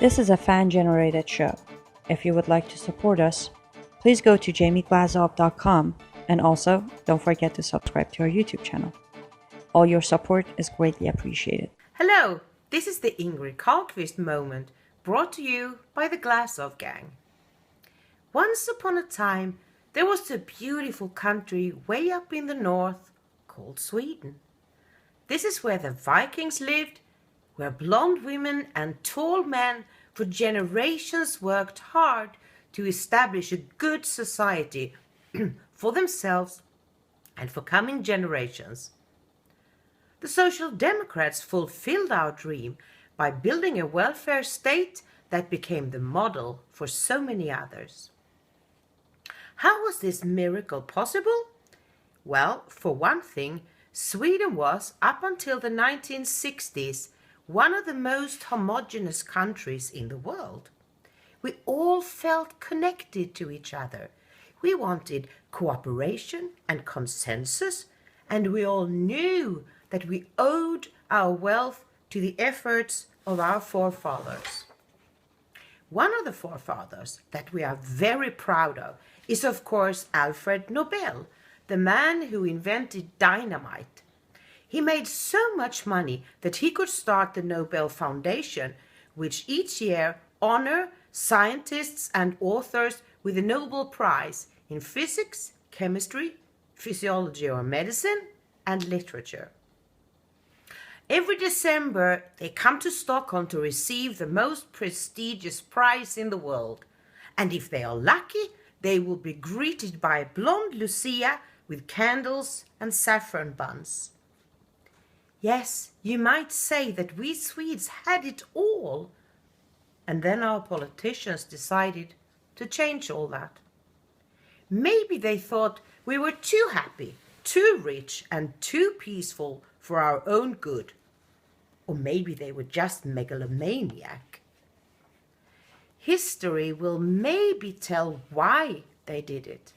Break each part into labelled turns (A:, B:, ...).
A: This is a fan-generated show. If you would like to support us, please go to jamieglazoff.com and also don't forget to subscribe to our YouTube channel. All your support is greatly appreciated.
B: Hello, this is the Ingrid Carlqvist moment, brought to you by the Glazoff gang. Once upon a time, there was a beautiful country way up in the north called Sweden. This is where the Vikings lived, where blonde women and tall men for generations worked hard to establish a good society for themselves and for coming generations. The Social Democrats fulfilled our dream by building a welfare state that became the model for so many others. How was this miracle possible? Well, for one thing, Sweden was, up until the 1960s, one of the most homogeneous countries in the world. We all felt connected to each other. We wanted cooperation and consensus, and we all knew that we owed our wealth to the efforts of our forefathers. One of the forefathers that we are very proud of is, of course, Alfred Nobel, the man who invented dynamite. He made so much money that he could start the Nobel Foundation, which each year honor scientists and authors with a Nobel Prize in physics, chemistry, physiology or medicine, and literature. Every December, they come to Stockholm to receive the most prestigious prize in the world. And if they are lucky, they will be greeted by a blonde Lucia with candles and saffron buns. Yes, you might say that we Swedes had it all. And then our politicians decided to change all that. Maybe they thought we were too happy, too rich, and too peaceful for our own good. Or maybe they were just megalomaniac. History will maybe tell why they did it.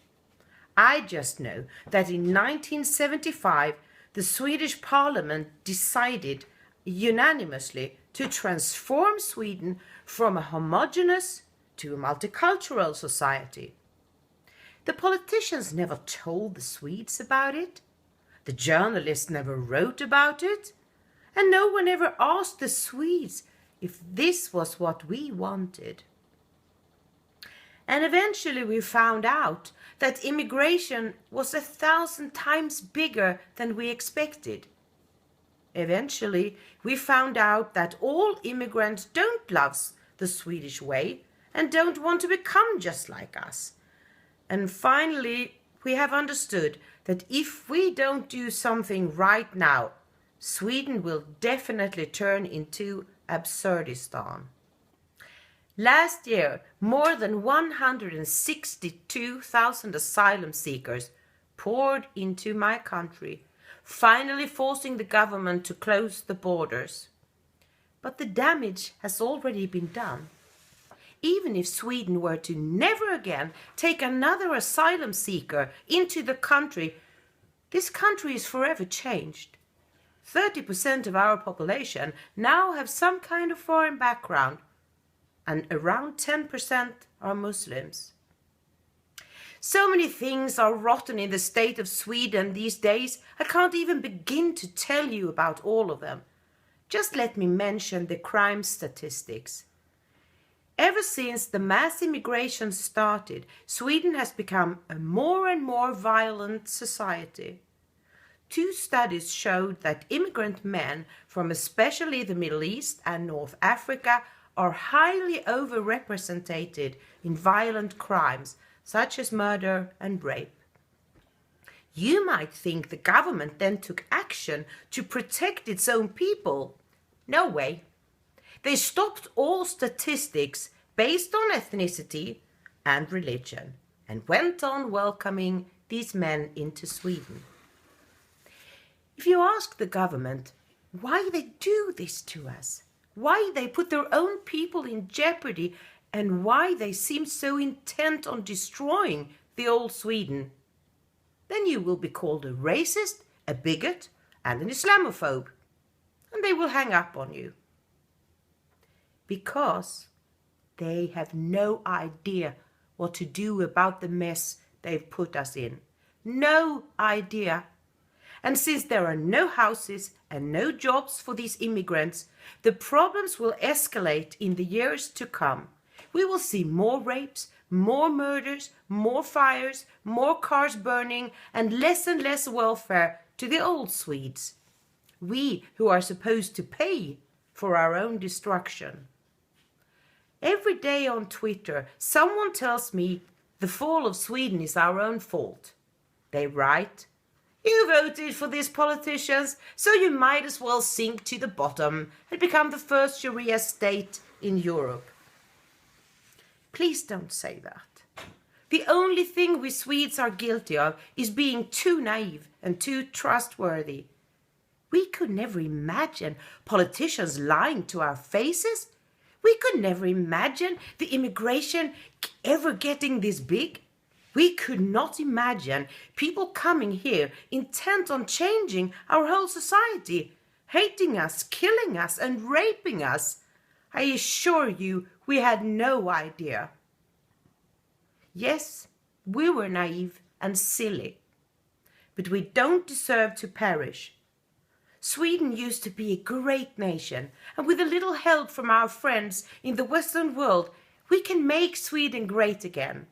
B: I just know that in 1975, the Swedish parliament decided unanimously to transform Sweden from a homogeneous to a multicultural society. The politicians never told the Swedes about it. The journalists never wrote about it. And no one ever asked the Swedes if this was what we wanted. And eventually we found out that immigration was 1,000 times bigger than we expected. Eventually we found out that all immigrants don't love the Swedish way and don't want to become just like us. And finally we have understood that if we don't do something right now, Sweden will definitely turn into Absurdistan. Last year, more than 162,000 asylum seekers poured into my country, finally forcing the government to close the borders. But the damage has already been done. Even if Sweden were to never again take another asylum seeker into the country, this country is forever changed. 30% of our population now have some kind of foreign background, and around 10% are Muslims. So many things are rotten in the state of Sweden these days, I can't even begin to tell you about all of them. Just let me mention the crime statistics. Ever since the mass immigration started, Sweden has become a more and more violent society. 2 studies showed that immigrant men from especially the Middle East and North Africa are highly overrepresented in violent crimes such as murder and rape. You might think the government then took action to protect its own people. No way. They stopped all statistics based on ethnicity and religion and went on welcoming these men into Sweden. If you ask the government why they do this to us, why they put their own people in jeopardy, and why they seem so intent on destroying the old Sweden, then you will be called a racist, a bigot, and an Islamophobe, and they will hang up on you. because they have no idea what to do about the mess they've put us in. No idea. And since there are no houses and no jobs for these immigrants, the problems will escalate in the years to come. We will see more rapes, more murders, more fires, more cars burning, and less welfare to the old Swedes. We who are supposed to pay for our own destruction. Every day on Twitter, someone tells me the fall of Sweden is our own fault. They write, "You voted for these politicians, so you might as well sink to the bottom and become the first Sharia state in Europe." Please don't say that. The only thing we Swedes are guilty of is being too naive and too trustworthy. We could never imagine politicians lying to our faces. We could never imagine the immigration ever getting this big. We could not imagine people coming here intent on changing our whole society, hating us, killing us, and raping us. I assure you, we had no idea. Yes, we were naive and silly, but we don't deserve to perish. Sweden used to be a great nation, and with a little help from our friends in the Western world, we can make Sweden great again.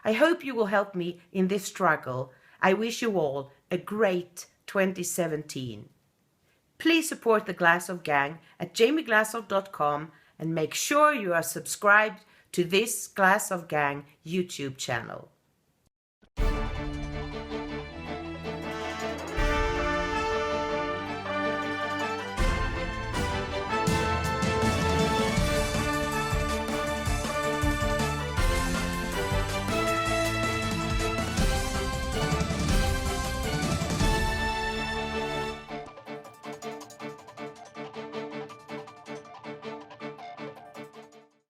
B: I hope you will help me in this struggle. I wish you all a great 2017. Please support the Glass of Gang at jamieglassoff.com and make sure you are subscribed to this Glass of Gang YouTube channel.